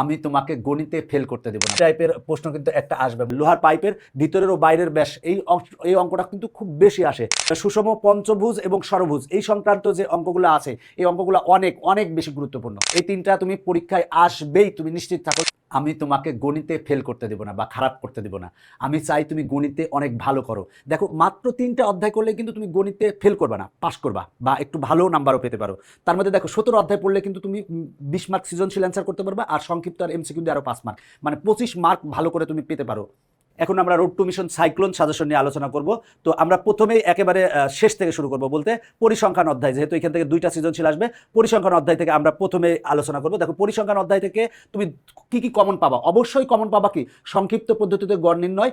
আমি তোমাকে গণিতে ফেল করতে দেব না টাইপের প্রশ্ন কিন্তু একটা আসবে। লোহার পাইপের ভিতরের ও বাইরের ব্যাস এই অঙ্কটা কিন্তু খুব বেশি আসে। সুষম পঞ্চভুজ এবং ষড়ভুজ এই সংক্রান্ত যে অঙ্কগুলো আছে এই অঙ্কগুলো অনেক অনেক বেশি গুরুত্বপূর্ণ। এই তিনটা তুমি পরীক্ষায় আসবেই, তুমি নিশ্চিত থাকো। আমি তোমাকে গণিতে ফেল করতে দেব না বা খারাপ করতে দেব না। আমি চাই তুমি গণিতে অনেক ভালো করো। দেখো, মাত্র 3টা অধ্যায় করলে কিন্তু তুমি গণিতে ফেল করবা না, পাস করবা বা একটু ভালো নাম্বারও পেতে পারো। তার মধ্যে দেখো 17 অধ্যায় পড়লে কিন্তু তুমি 20 মার্ক সৃজনশীল অ্যান্সার করতে পারবা, আর সংক্ষিপ্ত আর এমসিকিউ দিয়ে আরো 5 মার্ক, মানে 25 মার্ক ভালো করে তুমি পেতে পারো। এখন আমরা road two mission cyclone suggestion নিয়ে আলোচনা করব। তো আমরা প্রথমেই একেবারে শেষ থেকে শুরু করব, বলতে পরিসংখ্যান অধ্যায়, যেহেতু এখান থেকে 2টা সৃজনশীল আসবে। পরিসংখ্যান অধ্যায় থেকে আমরা প্রথমে আলোচনা করব। দেখো, পরিসংখ্যান অধ্যায় থেকে তুমি কি কি কমন পাবা? অবশ্যই কমন পাবা কি সংক্ষিপ্ত পদ্ধতিতে গড় নির্ণয়,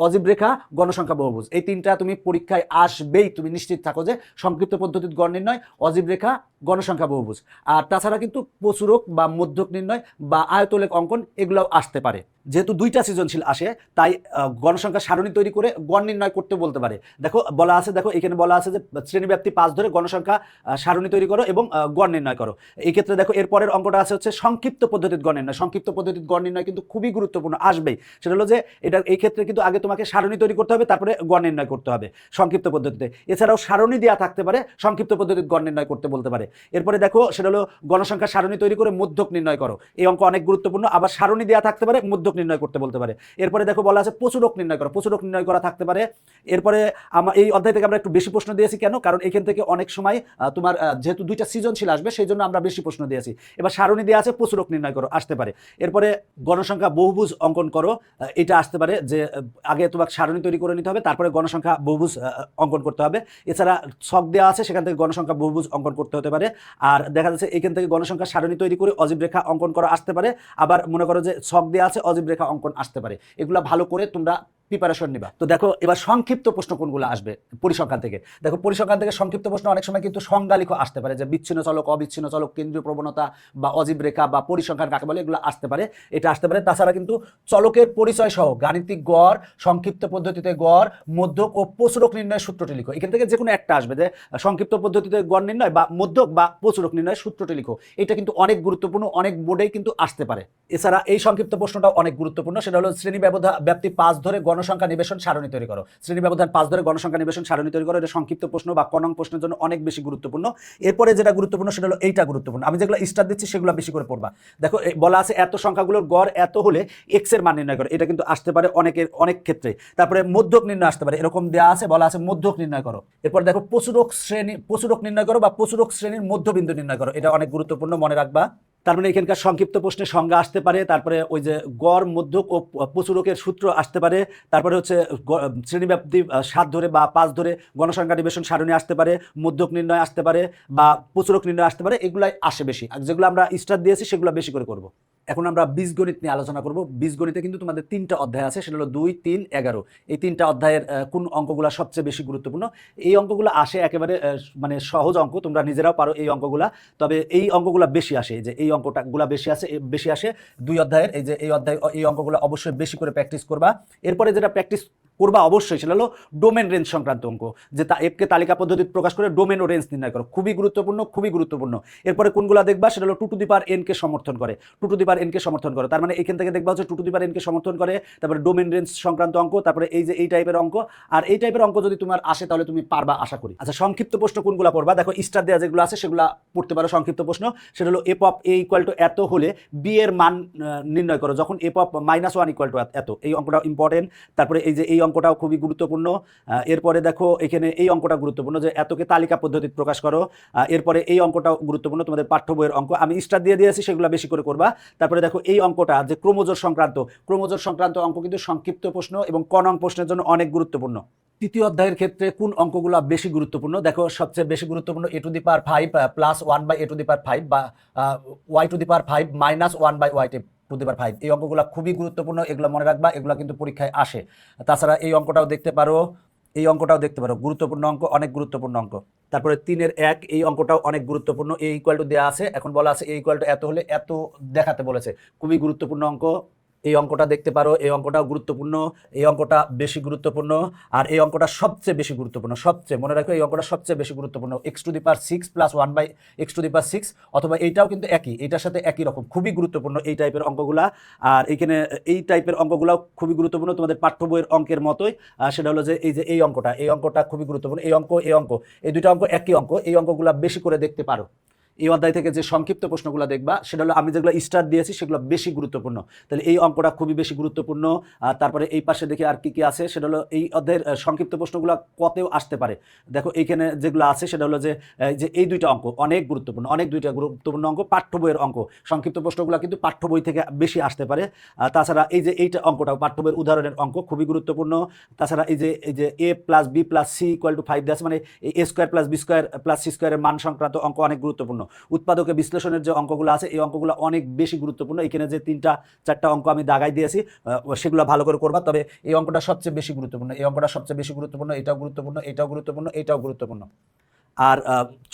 অজীব রেখা, গণসংখ্যা বহুভুজ। এই তিনটা তুমি পরীক্ষায় আসবেই, তুমি নিশ্চিত থাকো যে সংক্ষিপ্ত পদ্ধতিতে গড় নির্ণয়, অজীব রেখা, গণসংখ্যা বহুভুজ। আর তাছাড়া কিন্তু প্রচুরক বা মধ্যক নির্ণয় বা আয়তলেখ অঙ্কন এগুলোও আসতে পারে। যেহেতু 2টা সৃজনশীল আসে, তাই গণসংখ্যা সারণী তৈরি করে গড় নির্ণয় করতে বলতে পারে। দেখো বলা আছে, দেখো এখানে বলা আছে যে শ্রেণীব্যাপ্তি 5 ধরে গণসংখ্যা সারণী তৈরি করো এবং গড় নির্ণয় করো। এই ক্ষেত্রে দেখো এরপরের অঙ্কটা আছে হচ্ছে সংক্ষিপ্ত পদ্ধতিতে গড় নির্ণয়। সংক্ষিপ্ত পদ্ধতিতে গড় নির্ণয় কিন্তু খুবই গুরুত্বপূর্ণ, আসবেই। সেটা হলো যে এটা এই ক্ষেত্রে কিন্তু আগে তোমাকে সারণী তৈরি করতে হবে, তারপরে গড় নির্ণয় করতে হবে সংক্ষিপ্ত পদ্ধতিতে। এছাড়াও সারণী দেওয়া থাকতে পারে, সংক্ষিপ্ত পদ্ধতিতে গড় নির্ণয় করতে বলতে পারে। এরপরে দেখো সেটা হলো গণসংখ্যা সারণী তৈরি করে মধ্যক নির্ণয় করো। এই অঙ্ক অনেক গুরুত্বপূর্ণ। আবার সারণী দেওয়া থাকতে পারে, মধ্যক নির্ণয় করতে বলতে পারে। এরপরে দেখো বলা আছে প্রচুরক নির্ণয় করো, প্রচুরক নির্ণয় করা থাকতে পারে। এরপরে এই অধ্যায় থেকে আমরা একটু বেশি প্রশ্ন দিয়েছি, কেন? কারণ এখান থেকে অনেক সময় তোমার যেহেতু 2টা সৃজনশীল আসবে, সেই জন্য আমরা বেশি প্রশ্ন দিয়েছি। এবার সারণী দেওয়া আছে, প্রচুরক নির্ণয় করো আসতে পারে। এরপরে গণসংখ্যা বহুভুজ অঙ্কন করো, এটা আসতে পারে যে আগে তোমাকে সারণী তৈরি করে নিতে হবে, তারপরে গণসংখ্যা বহুভুজ অঙ্কন করতে হবে। এছাড়া ছক দেওয়া আছে, সেখান থেকে গণসংখ্যা বহুভুজ অঙ্কন করতে হতে পারে। আর দেখা যাচ্ছে এখান থেকে গণসংখ্যা সারণী তৈরি করে অজীব রেখা অঙ্কন করা আসতে পারে। আবার মনে করো যে ছক দেওয়া আছে, অজীব রেখা অঙ্কন আসতে পারে। এগুলা ভালো করে তোমরা প্রিপারেশন নিবা। তো দেখো এবার সংক্ষিপ্ত প্রশ্ন কোনগুলো আসবে পরিসংখ্যান থেকে। দেখো পরিসংখ্যান থেকে সংক্ষিপ্ত প্রশ্ন অনেক সময় কিন্তু সংজ্ঞা লিখো আসতে পারে, যে বিচ্ছিন্ন চলক, অবিচ্ছিন্ন চলক, কেন্দ্রীয় প্রবণতা বা অজীব রেখা বা পরিসংখ্যান কাকে বলে, এগুলো আসতে পারে, এটা আসতে পারে। তাছাড়া কিন্তু চলকের পরিচয় সহ গাণিতিক গড়, সংক্ষিপ্ত পদ্ধতিতে গড়, মধ্যক ও প্রচুরক নির্ণয়ের সূত্রটি লিখো। এখান থেকে যে কোনো একটা আসবে, যে সংক্ষিপ্ত পদ্ধতিতে গড় নির্ণয় বা মধ্যক বা প্রচুরক নির্ণয়ের সূত্রটি লিখো। এটা কিন্তু অনেক গুরুত্বপূর্ণ, অনেক বোর্ডেই কিন্তু আসতে পারে। এছাড়া এই সংক্ষিপ্ত প্রশ্নটা অনেক গুরুত্বপূর্ণ, সেটা হলো শ্রেণী ব্যাপ্তি 5 ধরে গণসংখ্যা নিবেশন সারণী তৈরি করো। শ্রেণী ব্যবধান 5 ধরে গণসংখ্যা নিবেশন সারণী তৈরি করো। এটা সংক্ষিপ্ত প্রশ্ন বা কনং প্রশ্নের জন্য অনেক বেশি গুরুত্বপূর্ণ। এরপরে যেটা গুরুত্বপূর্ণ সেটা হলো এইটা গুরুত্বপূর্ণ, আমি যেগুলো স্টার দিচ্ছি সেগুলো বেশি করে পড়বা। দেখো বলা আছে এত সংখ্যাগুলোর গড় এত হলে এক্স এর মান নির্ণয় করো। এটা কিন্তু আসতে পারে অনেক ক্ষেত্রে। তারপরে মধ্যক নির্ণয় আসতে পারে, এরকম দেওয়া আছে, বলা আছে মধ্যক নির্ণয় করো। এরপর দেখো প্রচুরক নির্ণয় করো বা প্রচুরক শ্রেণীর মধ্যবিন্দু নির্ণয় করো। এটা অনেক গুরুত্বপূর্ণ, মনে রাখবা। তার মানে এখানকার সংক্ষিপ্ত প্রশ্নের সংজ্ঞা আসতে পারে, তারপরে ওই যে গড়, মধ্যক ও প্রচুরকের সূত্র আসতে পারে। তারপরে হচ্ছে শ্রেণীব্যাপ্তি 7 ধরে বা 5 ধরে গণসংখ্যা নিবেশন সারণী আসতে পারে, মধ্যক নির্ণয় আসতে পারে বা প্রচুরক নির্ণয় আসতে পারে। এগুলাই আসে বেশি, আর যেগুলো আমরা স্টার দিয়েছি সেগুলো বেশি করে করব। এখন আমরা বীজগণিত নিয়ে আলোচনা করব। বীজগণিতে কিন্তু তোমাদের 3টা অধ্যায় আছে, সেটা হলো 2, 3, 11। এই 3টা অধ্যায়ের কোন অঙ্কগুলো সবচেয়ে বেশি গুরুত্বপূর্ণ? এই অঙ্কগুলো আসে একেবারে মানে সহজ অঙ্ক, তোমরা নিজেরাও পারো এই অঙ্কগুলা। তবে এই অঙ্কগুলো বেশি আসে, যে এই অঙ্কটাগুলো বেশি আসে 2 অধ্যায়ের। এই যে এই অঙ্কগুলো অবশ্যই বেশি করে প্র্যাকটিস করবা। এরপরে যেটা প্র্যাকটিস করবা অবশ্যই সেটা হলো ডোমেন রেঞ্জ সংক্রান্ত অঙ্ক, যে এফকে তালিকা পদ্ধতিতে প্রকাশ করে ডোমেন ও রেঞ্জ নির্ণয় করো। খুবই গুরুত্বপূর্ণ, খুবই গুরুত্বপূর্ণ। এরপরে কোনগুলো দেখবা সেটা হলো 2 টু দি পাওয়ার n কে সমর্থন করে। 2 টু দি পাওয়ার n কে সমর্থন করে, তার মানে এখান থেকে দেখবা হচ্ছে 2 টু দি পাওয়ার n কে সমর্থন করে। তারপরে ডোমেন রেঞ্জ সংক্রান্ত অঙ্ক, তারপরে এই যে এই টাইপের অঙ্ক। আর এই টাইপের অঙ্ক যদি তোমার আসে তাহলে তুমি পারবা আশা করি। আচ্ছা, সংক্ষিপ্ত প্রশ্ন কোনগুলো পড়বা? দেখো স্টার দেওয়া যেগুলো আছে সেগুলো পড়তে পারো। সংক্ষিপ্ত প্রশ্ন সেটা হলো F of A equal to এত হলে বি এর মান নির্ণয় করো, যখন এফ অফ -1 ইকুয়াল টু এত। এই অঙ্কটাও ইম্পর্টেন্ট। তারপরে এই যে এই অঙ্কটাও খুবই গুরুত্বপূর্ণ। এরপরে দেখো এখানে এই অঙ্কটা গুরুত্বপূর্ণ, যে এতকে তালিকা পদ্ধতিতে প্রকাশ করো। এরপরে এই অঙ্কটাও গুরুত্বপূর্ণ, তোমাদের পাঠ্য বইয়ের অঙ্ক, আমি স্টার দিয়ে দিয়েছি, সেগুলো বেশি করে করবা। তারপরে দেখো এই অঙ্কটা যে ক্রোমোজোর সংক্রান্ত অঙ্ক কিন্তু সংক্ষিপ্ত প্রশ্ন এবং ক নং প্রশ্নের জন্য অনেক গুরুত্বপূর্ণ। তৃতীয় অধ্যায়ের ক্ষেত্রে কোন অঙ্কগুলো বেশি গুরুত্বপূর্ণ? দেখো সবচেয়ে বেশি গুরুত্বপূর্ণ A to the power 5 plus 1 by A to the power 5 বা Y to the power 5 minus 1 by Y to the power 5। এই অঙ্কগুলো খুবই গুরুত্বপূর্ণ, এগুলো মনে রাখবা, এগুলো কিন্তু পরীক্ষায় আসে। তাছাড়া এই অঙ্কটাও দেখতে পারো, গুরুত্বপূর্ণ অঙ্ক, অনেক গুরুত্বপূর্ণ অঙ্ক। তারপরে 3-এর 1, এই অঙ্কটাও অনেক গুরুত্বপূর্ণ। এ ইকুয়াল টু দেওয়া আছে, এখন বলা আছে এ ইকুয়াল টু এত হলে এত দেখাতে বলেছে, খুবই গুরুত্বপূর্ণ অঙ্ক। এই অঙ্কটা দেখতে পারো, এই অঙ্কটাও গুরুত্বপূর্ণ, এই অঙ্কটা বেশি গুরুত্বপূর্ণ, আর এই অঙ্কটা সবচেয়ে বেশি গুরুত্বপূর্ণ। সবচেয়ে মনে রাখো এই অঙ্কটা সবচেয়ে বেশি গুরুত্বপূর্ণ, x⁶ প্লাস 1/x⁶, অথবা এইটাও কিন্তু একই, এইটার সাথে একই রকম, খুবই গুরুত্বপূর্ণ এই টাইপের অঙ্কগুলা। আর এইখানে এই টাইপের অঙ্কগুলাও খুবই গুরুত্বপূর্ণ তোমাদের পাঠ্য বইয়ের অঙ্কের মতোই। সেটা হলো যে এই অঙ্কটা খুবই গুরুত্বপূর্ণ। এই দুটো অঙ্ক একই অঙ্ক, এই অঙ্কগুলা বেশি করে দেখতে পারো। এই অধ্যায় থেকে যে সংক্ষিপ্ত প্রশ্নগুলো দেখবা সেটা হলো আমি যেগুলো স্টার দিয়েছি সেগুলো বেশি গুরুত্বপূর্ণ। তাহলে এই অঙ্কটা খুবই বেশি গুরুত্বপূর্ণ। তারপরে এই পাশে দেখি আর কি কি আছে, সেটা হলো এই অধ্যায়ের সংক্ষিপ্ত প্রশ্নগুলো কতেও আসতে পারে। দেখো এইখানে যেগুলো আছে সেটা হলো যে এই দুইটা অঙ্ক অনেক গুরুত্বপূর্ণ, দুইটা গুরুত্বপূর্ণ অঙ্ক, পাঠ্য বইয়ের অঙ্ক। সংক্ষিপ্ত প্রশ্নগুলো কিন্তু পাঠ্য বই থেকে বেশি আসতে পারে। তাছাড়া এইটা অঙ্কটাও পাঠ্য বইয়ের উদাহরণের অঙ্ক, খুবই গুরুত্বপূর্ণ। তাছাড়া এই যে a + b + c = 5 দেওয়া আছে, মানে a² + b² + c² এর মান সংক্রান্ত অঙ্ক অনেক গুরুত্বপূর্ণ। উৎপাদকে বিশ্লেষণের যে অঙ্কগুলো আছে এই অঙ্কগুলো অনেক বেশি গুরুত্বপূর্ণ। এখানে যে 3-4টা অঙ্ক আমি দাগাই দিয়েছি সেগুলো ভালো করে করবা। তবে এই অঙ্কটা সবচেয়ে বেশি গুরুত্বপূর্ণ, এই অঙ্কটা সবচেয়ে বেশি গুরুত্বপূর্ণ, এটাও গুরুত্বপূর্ণ, এটাও গুরুত্বপূর্ণ, এটাও গুরুত্বপূর্ণ। আর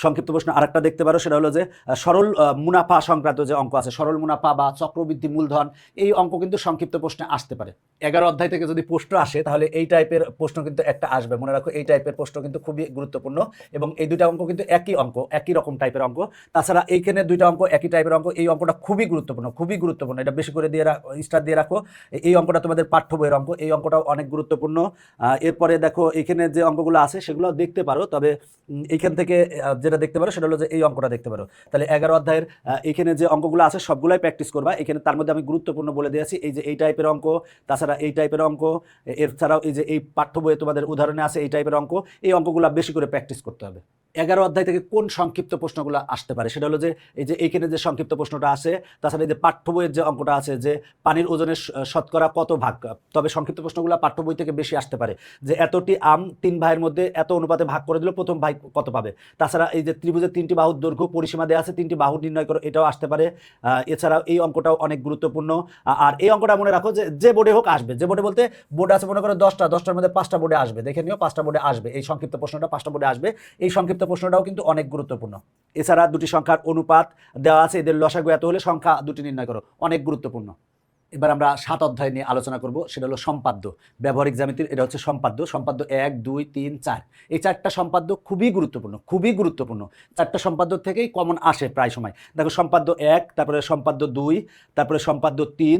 সংক্ষিপ্ত প্রশ্ন আরেকটা দেখতে পারো, সেটা হলো যে সরল মুনাফা সংক্রান্ত যে অঙ্ক আছে, সরল মুনাফা বা চক্রবৃদ্ধি মূলধন, এই অঙ্ক কিন্তু সংক্ষিপ্ত প্রশ্নে আসতে পারে। 11 অধ্যায় থেকে যদি প্রশ্ন আসে তাহলে এই টাইপের প্রশ্ন কিন্তু একটা আসবে, মনে রাখো এই টাইপের প্রশ্ন কিন্তু খুবই গুরুত্বপূর্ণ। এবং এই দুইটা অঙ্ক কিন্তু একই অঙ্ক, একই রকম টাইপের অঙ্ক। তাছাড়া এইখানে দুইটা অঙ্ক একই টাইপের অঙ্ক, এই অঙ্কটা খুবই গুরুত্বপূর্ণ, খুবই গুরুত্বপূর্ণ, এটা বেশি করে স্টার দিয়ে রাখো। এই অঙ্কটা তোমাদের পাঠ্য বইয়ের অঙ্ক, এই অঙ্কটাও অনেক গুরুত্বপূর্ণ। এরপরে দেখো এখানে যে অঙ্কগুলো আছে সেগুলো দেখতে পারো, তবে এইখান থেকে যেটা দেখতে পারো সেটা হলো যে এই অঙ্কটা দেখতে পারো। তাহলে 11 অধ্যায়ের এখানে যে অঙ্কগুলো আছে সবগুলাই প্র্যাকটিস করবা। এখানে তার মধ্যে আমি গুরুত্বপূর্ণ বলে দিয়েছি, এই যে এই টাইপের অঙ্ক, তাছাড়া এই টাইপের অঙ্ক, এছাড়াও এই যে এই পাঠ্য বইয়ে তোমাদের উদাহরণে আছে এই টাইপের অঙ্ক, এই অঙ্কগুলো বেশি করে প্র্যাকটিস করতে হবে। 11 অধ্যায় থেকে কোন সংক্ষিপ্ত প্রশ্নগুলো আসতে পারে সেটা হলো যে এই যে এইখানে যে সংক্ষিপ্ত প্রশ্নটা আছে, তাছাড়া এই যে পাঠ্য বইয়ের যে অঙ্কটা আছে যে পানির ওজনের শতকরা কত ভাগ, তবে সংক্ষিপ্ত প্রশ্নগুলো পাঠ্য বই থেকে বেশি আসতে পারে। যে এতটি আম 3 ভাইয়ের মধ্যে এত অনুপাতে ভাগ করে দিল, প্রথম ভাই কত পাবে। তাছাড়া এই যে ত্রিভুজের 3টি বাহুর দৈর্ঘ্য পরিসীমা দেওয়া আছে, 3টি বাহু নির্ণয় করো, এটাও আসতে পারে। এছাড়াও এই অঙ্কটাও অনেক গুরুত্বপূর্ণ। আর এই অঙ্কটা মনে রাখো যে বোর্ডে হোক আসবে, যে বোর্ডে বলতে বোর্ড আছে মনে করো 10টার মধ্যে 5টা বোর্ডে আসবে, দেখে নিও 5টা বোর্ডে আসবে, এই সংক্ষিপ্ত প্রশ্নটা 5টা বোর্ডে আসবে। এই সংক্ষিপ্ত প্রশ্নটাও কিন্তু অনেক গুরুত্বপূর্ণ। এছাড়া দুটি সংখ্যার অনুপাত দেওয়া আছে, এদের লসাগু এত হলে সংখ্যা দুটি নির্ণয় করো, অনেক গুরুত্বপূর্ণ। এবার আমরা 7 অধ্যায় নিয়ে আলোচনা করব, সেটা হলো সম্পাদ্য, ব্যবহারিক জ্যামিতির। এটা হচ্ছে সম্পাদ্য 1, 2, 3, 4, এই 4টা সম্পাদ্য খুবই গুরুত্বপূর্ণ, খুবই গুরুত্বপূর্ণ। 4টা সম্পাদ্য থেকেই কমন আসে প্রায় সময়। দেখো সম্পাদ্য 1, তারপরে সম্পাদ্য 2, তারপরে সম্পাদ্য 3,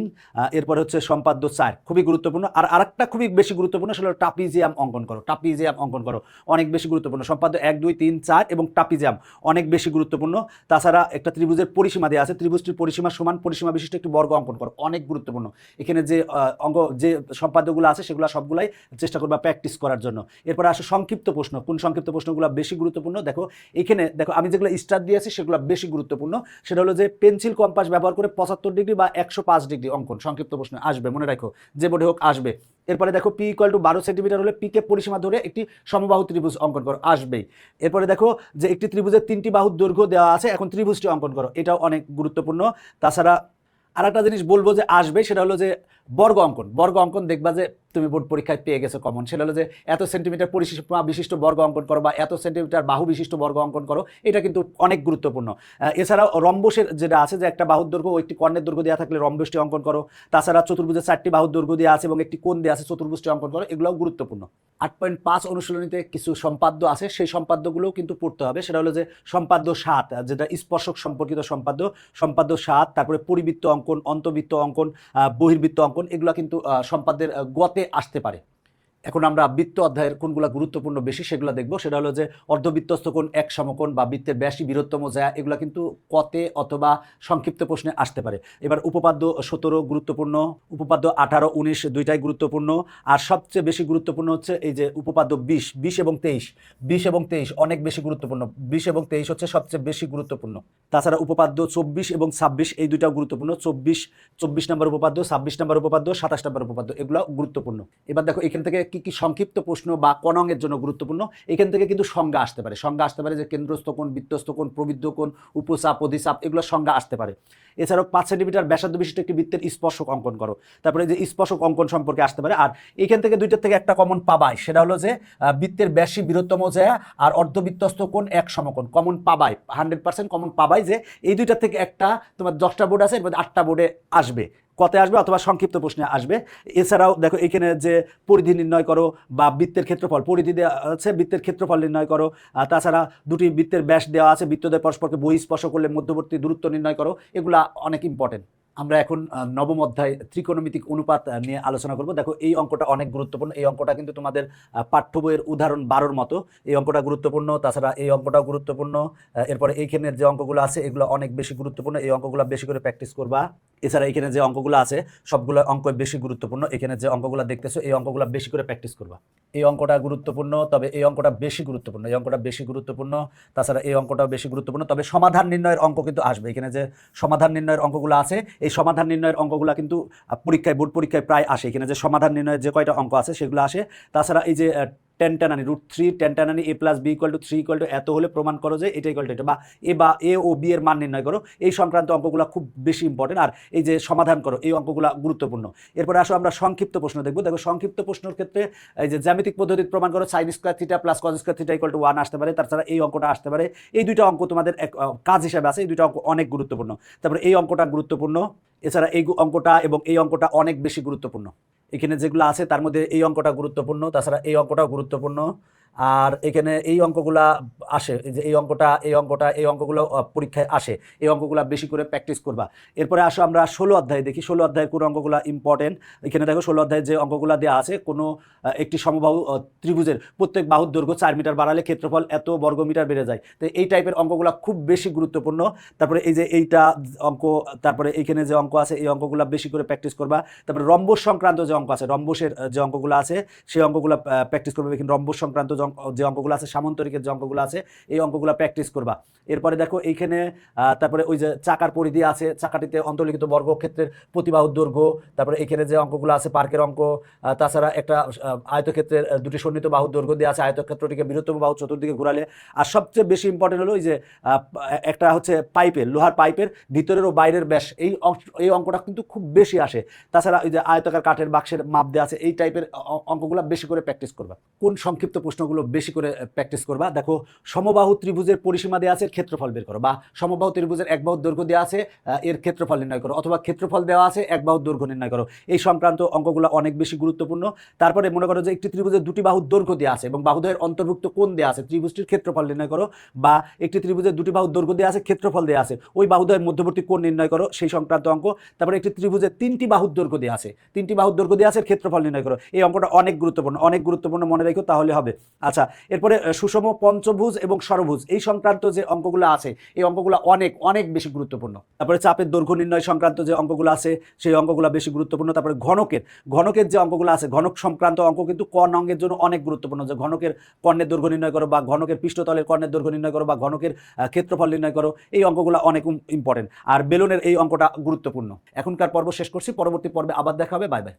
এরপরে হচ্ছে সম্পাদ্য 4, খুবই গুরুত্বপূর্ণ। আর আরেকটা খুবই বেশি গুরুত্বপূর্ণ সেটা হলো ট্রাপিজিয়াম অঙ্কন করো, ট্রাপিজিয়াম অঙ্কন করো, অনেক বেশি গুরুত্বপূর্ণ। সম্পাদ্য 1, 2, 3, 4 এবং ট্রাপিজিয়াম অনেক বেশি গুরুত্বপূর্ণ। তাছাড়া একটা ত্রিভুজের পরিসীমা দেওয়া আছে, ত্রিভুজটির পরিসীমা সমান পরিসীমা বিশিষ্ট একটি বর্গ অঙ্কন করো, অনেক গুরুত্বপূর্ণ। এখানে যে অঙ্ক যে সম্পাদ্যগুলো আছে সেগুলো সবগুলাই চেষ্টা করবা প্র্যাকটিস করার জন্য। এরপরে আসো সংক্ষিপ্ত প্রশ্ন, কোন সংক্ষিপ্ত প্রশ্নগুলো বেশি গুরুত্বপূর্ণ। দেখো এখানে দেখো আমি যেগুলো স্টার দিয়েছি সেগুলো বেশি গুরুত্বপূর্ণ। সেটা হলো যে পেন্সিল কম্পাস ব্যবহার করে 75 ডিগ্রি বা 105 ডিগ্রি অঙ্কন সংক্ষিপ্ত প্রশ্ন আসবে, মনে রাখো যে বোর্ডে হোক আসবে। এরপরে দেখো p = 12 সেন্টিমিটার হলে p কে পরিসীমা ধরে একটি সমবাহু ত্রিভুজ অঙ্কন করো, আসবেই। এরপরে দেখো যে একটি ত্রিভুজের 3টি বাহুর দৈর্ঘ্য দেওয়া আছে, এখন ত্রিভুজটি অঙ্কন করো, এটাও অনেক গুরুত্বপূর্ণ। তাছাড়া আর একটা জিনিস বলবো যে আসবে, সেটা হলো যে বর্গ অঙ্কন। বর্গ অঙ্কন দেখবা যে তুমি বোর্ড পরীক্ষায় পেয়ে গেছো কমন, সেটা হলো যে এত সেন্টিমিটার পরিসীমা বিশিষ্ট বর্গ অঙ্কন করো বা এত সেন্টিমিটার বাহু বিশিষ্ট বর্গ অঙ্কন করো, এটা কিন্তু অনেক গুরুত্বপূর্ণ। এছাড়াও রম্বসের যেটা আছে যে একটা বাহুর দৈর্ঘ্য ও একটি কর্ণের দৈর্ঘ্য দেওয়া থাকলে রম্বসটি অঙ্কন করো। তাছাড়া চতুর্ভুজের 4টি বাহুর দৈর্ঘ্য দেওয়া আছে এবং একটি কোণ দেওয়া আছে, চতুর্ভুজটি অঙ্কন করো, এগুলোও গুরুত্বপূর্ণ। 8.5 অনুশীলনীতে কিছু সম্পাদ্য আছে, সেই সম্পাদ্যগুলোও কিন্তু পড়তে হবে। সেটা হলো যে সম্পাদ্য 7 যেটা স্পর্শক সম্পর্কিত সম্পাদ্য, সম্পাদ্য 7, তারপরে পরিবৃত্ত অঙ্কন, অন্তবৃত্ত অঙ্কন, বহির্বৃত্ত অঙ্কন, এগুলো কিন্তু সম্পাদ্যের গতে আসতে পারে। এখন আমরা বৃত্ত অধ্যায়ের কোনগুলো গুরুত্বপূর্ণ বেশি সেগুলো দেখবো। সেটা হলো যে অর্ধবৃত্তস্থ কোণ, এক সমকোণ বা বৃত্তের ব্যাসই বৃহত্তম জ্যা, এগুলো কিন্তু কতে অথবা সংক্ষিপ্ত প্রশ্নে আসতে পারে। এবার উপপাদ্য 17 গুরুত্বপূর্ণ, উপপাদ্য 18, 19 দুইটাই গুরুত্বপূর্ণ। আর সবচেয়ে বেশি গুরুত্বপূর্ণ হচ্ছে এই যে উপপাদ্য 20 এবং 23 অনেক বেশি গুরুত্বপূর্ণ। 20 এবং 23 হচ্ছে সবচেয়ে বেশি গুরুত্বপূর্ণ। তাছাড়া উপপাদ্য 24 এবং 26 এই দুইটাও গুরুত্বপূর্ণ। 24 নম্বর উপপাদ্য, 26 নম্বর উপপাদ্য, 27 নম্বর উপপাদ্য, এগুলো গুরুত্বপূর্ণ। এবার দেখো এখান থেকে কি কি সংক্ষিপ্ত প্রশ্ন বা কনঙের জন্য গুরুত্বপূর্ণ, এখান থেকে কিন্তু সংজ্ঞা আসতে পারে। সংজ্ঞা আসতে পারে যে কেন্দ্রস্থ কোণ, বৃত্তস্থ কোণ, প্রবৃদ্ধ কোণ, উপচাপ, অধিচাপ, এগুলো সংজ্ঞা আসতে পারে। এছাড়াও 5 সেন্টিমিটার ব্যাসার্ধ বিশিষ্ট একটি বৃত্তের স্পর্শক অঙ্কন করো, তারপরে যে স্পর্শক অঙ্কন সম্পর্কে আসতে পারে। আর এখান থেকে দুইটার থেকে একটা কমন পাবাই, সেটা হলো যে বৃত্তের ব্যাসই বৃহত্তম জ্যা আর অর্ধবৃত্তস্থ কোণ এক সমকোণ, কমন পাবাই, 100% কমন পাবাই। যে এই দুইটার থেকে একটা তোমার 10টা বোর্ড আছে, এর মধ্যে 8টা বোর্ডে আসবে, কতে আসবে অথবা সংক্ষিপ্ত প্রশ্নে আসবে। এছাড়াও দেখো এখানে যে পরিধি নির্ণয় করো বা বৃত্তের ক্ষেত্রফল, পরিধি দেওয়া আছে, বৃত্তের ক্ষেত্রফল নির্ণয় করো। তাছাড়া দুটি বৃত্তের ব্যাস দেওয়া আছে, বৃত্তদ্বয় পরস্পরকে বহিঃস্পর্শ করলে মধ্যবর্তী দূরত্ব নির্ণয় করো। এগুলা অনেক ইম্পর্টেন্ট। আমরা এখন নবম অধ্যায় ত্রিকোণমিতিক অনুপাত নিয়ে আলোচনা করব। দেখো এই অঙ্কটা অনেক গুরুত্বপূর্ণ। এই অঙ্কটা কিন্তু তোমাদের পাঠ্য বইয়ের উদাহরণ 12-র মতো। এই অঙ্কটা গুরুত্বপূর্ণ, তাছাড়া এই অঙ্কটাও গুরুত্বপূর্ণ। এরপরে এইখানের যে অঙ্কগুলো আছে এগুলো অনেক বেশি গুরুত্বপূর্ণ, এই অঙ্কগুলো বেশি করে প্র্যাকটিস করবা। এছাড়া এখানে যে অঙ্কগুলো আছে সবগুলো অঙ্ক বেশি গুরুত্বপূর্ণ। এখানে যে অঙ্কগুলো দেখতেছো এই অঙ্কগুলো বেশি করে প্র্যাকটিস করবা। এই অঙ্কটা গুরুত্বপূর্ণ, তবে এই অঙ্কটা বেশি গুরুত্বপূর্ণ, এই অঙ্কটা বেশি গুরুত্বপূর্ণ। তাছাড়া এই অঙ্কটাও বেশি গুরুত্বপূর্ণ, তবে সমাধান নির্ণয়ের অঙ্ক কিন্তু আসবে। এখানে যে সমাধান নির্ণয়ের অঙ্কগুলো আছে এই সমাধান নির্ণয়ের অঙ্কগুলো কিন্তু পরীক্ষায়, বোর্ড পরীক্ষায় প্রায় আসে। এখানে যে সমাধান নির্ণয়ের যে কয়টা অঙ্ক আছে সেগুলো আসে। তাছাড়া এই যে টেনটানানি √3 টেনটানানি a+b=3 এত হলে প্রমাণ করো যে এটা ইকুয়াল টু এটা, বা এ ও বি এর মান নির্ণয় করো। এই সংক্রান্ত অঙ্কগুলো খুব বেশি ইম্পর্টেন্ট। আর এই যে সমাধান করো এই অঙ্কগুলো গুরুত্বপূর্ণ। এরপরে আসো আমরা সংক্ষিপ্ত প্রশ্ন দেখবো। দেখো সংক্ষিপ্ত প্রশ্নের ক্ষেত্রে এই যে জ্যামিতিক পদ্ধতি প্রমাণ করো sin² θ + cos² θ = 1 আসতে পারে। তাছাড়া এই অঙ্কটা আসতে পারে। এই দুইটা অঙ্ক তোমাদের কাজ হিসাবে আছে। এই দুইটা অঙ্ক অনেক গুরুত্বপূর্ণ। তারপরে এই অঙ্কটা গুরুত্বপূর্ণ। এছাড়া এই অঙ্কটা এবং এই অঙ্কটা অনেক বেশি গুরুত্বপূর্ণ। এখানে যেগুলো আছে তার মধ্যে এই অঙ্কটা গুরুত্বপূর্ণ, তাছাড়া এই অঙ্কটাও গুরুত্বপূর্ণ। আর এখানে এই অঙ্কগুলা আসে, যে এই অঙ্কগুলো পরীক্ষায় আসে। এই অঙ্কগুলো বেশি করে প্র্যাকটিস করবা। এরপরে আসো আমরা 16 অধ্যায় দেখি। 16 অধ্যায়ের কোন অঙ্কগুলো ইম্পর্টেন্ট। এখানে দেখো 16 অধ্যায়ে যে অঙ্কগুলো দেওয়া আছে, কোনো একটি সমবাহু ত্রিভুজের প্রত্যেক বাহুর দৈর্ঘ্য 4 মিটার বাড়ালে ক্ষেত্রফল এত বর্গমিটার বেড়ে যায়। তো এই টাইপের অঙ্কগুলো খুব বেশি গুরুত্বপূর্ণ। তারপরে এই যে এইটা অঙ্ক, তারপরে এইখানে যে অঙ্ক আছে এই অঙ্কগুলো বেশি করে প্র্যাকটিস করবা। তারপরে রম্বস সংক্রান্ত যে অঙ্ক আছে, রম্বসের যে অঙ্কগুলো আছে সেই অঙ্কগুলো প্র্যাকটিস করবে। এখানে রম্বস সংক্রান্ত যে অঙ্কগুলো আছে, সামান্তরিকের যে অঙ্কগুলো আছে এই অঙ্কগুলো প্র্যাকটিস করবা। এরপরে দেখো এইখানে তারপরে ওই যে চাকার পরিধি আছে, চাকাটিতে অন্তর্লিখিত বর্গক্ষেত্রের প্রতিবাহুর দৈর্ঘ্য। তারপরে এখানে যে অঙ্কগুলো আছে পার্কের অঙ্ক। তাছাড়া একটা আয়তক্ষেত্রের দুটি সন্নিহিত বাহুর দৈর্ঘ্য দিয়ে আছে, আয়তক্ষেত্রটিকে বৃহত্তম বাহু চতুর্দিকে ঘুরালে। আর সবচেয়ে বেশি ইম্পর্টেন্ট হলো ওই যে একটা হচ্ছে পাইপের, লোহার পাইপের ভিতরের ও বাইরের ব্যাস। এই অঙ্কটা কিন্তু খুব বেশি আসে। তাছাড়া ওই যে আয়তাকার কাঠের বাক্সের মাপ দেওয়া আছে, এই টাইপের অঙ্কগুলো বেশি করে প্র্যাকটিস করবা। কোন সংক্ষিপ্ত প্রশ্নগুলো বেশি করে প্র্যাকটিস করবা? দেখো সমবাহু ত্রিভুজের পরিসীমা দেওয়া আছে, ক্ষেত্রফল বের করো। বা সমবাহু ত্রিভুজের এক বাহুর দৈর্ঘ্য দেওয়া আছে, এর ক্ষেত্রফল নির্ণয় করো। অথবা ক্ষেত্রফল দেওয়া আছে, এক বাহুর দৈর্ঘ্য নির্ণয় করো। এই সংক্রান্ত অঙ্কগুলো অনেক বেশি গুরুত্বপূর্ণ। তারপরে মনে করো যে একটি ত্রিভুজের দুটি বাহুর দৈর্ঘ্য দেওয়া আছে এবং বাহুদ্বয়ের অন্তর্ভুক্ত কোণ দেওয়া আছে, ত্রিভুজটির ক্ষেত্রফল নির্ণয় করো। বা একটি ত্রিভুজের দুটি বাহুর দৈর্ঘ্য দেওয়া আছে, ক্ষেত্রফল দেওয়া আছে, ওই বাহুদ্বয়ের মধ্যবর্তী কোণ নির্ণয় করো, সেই সংক্রান্ত অঙ্ক। তারপরে একটি ত্রিভুজের তিনটি বাহুর দৈর্ঘ্য দেওয়া আছে, তিনটি বাহুর দৈর্ঘ্য দেওয়া আছে, ক্ষেত্রফল নির্ণয় করো। এই অঙ্কটা অনেক গুরুত্বপূর্ণ, অনেক গুরুত্বপূর্ণ, মনে রেখো তাহলে হবে। আচ্ছা, এরপরে সুষম পঞ্চভুজ এবং ষড়ভুজ এই সংক্রান্ত যে অঙ্কগুলো আছে এই অঙ্কগুলো অনেক অনেক বেশি গুরুত্বপূর্ণ। তারপরে চাপের দৈর্ঘ্য নির্ণয় সংক্রান্ত যে অঙ্কগুলো আছে সেই অঙ্কগুলো বেশি গুরুত্বপূর্ণ। তারপরে ঘনকের যে অঙ্কগুলো আছে, ঘনক সংক্রান্ত অঙ্ক কিন্তু ক অঙ্গের জন্য অনেক গুরুত্বপূর্ণ। যে ঘনকের কর্ণের দৈর্ঘ্য নির্ণয় করো, বা ঘনকের পৃষ্ঠতলের কর্ণের দৈর্ঘ্য নির্ণয় করো, বা ঘনকের ক্ষেত্রফল নির্ণয় করো। এই অঙ্কগুলো অনেক ইম্পর্টেন্ট। আর বেলনের এই অঙ্কটা গুরুত্বপূর্ণ। এখনকার পর্ব শেষ করছি, পরবর্তী পর্বে আবার দেখা হবে। Bye bye.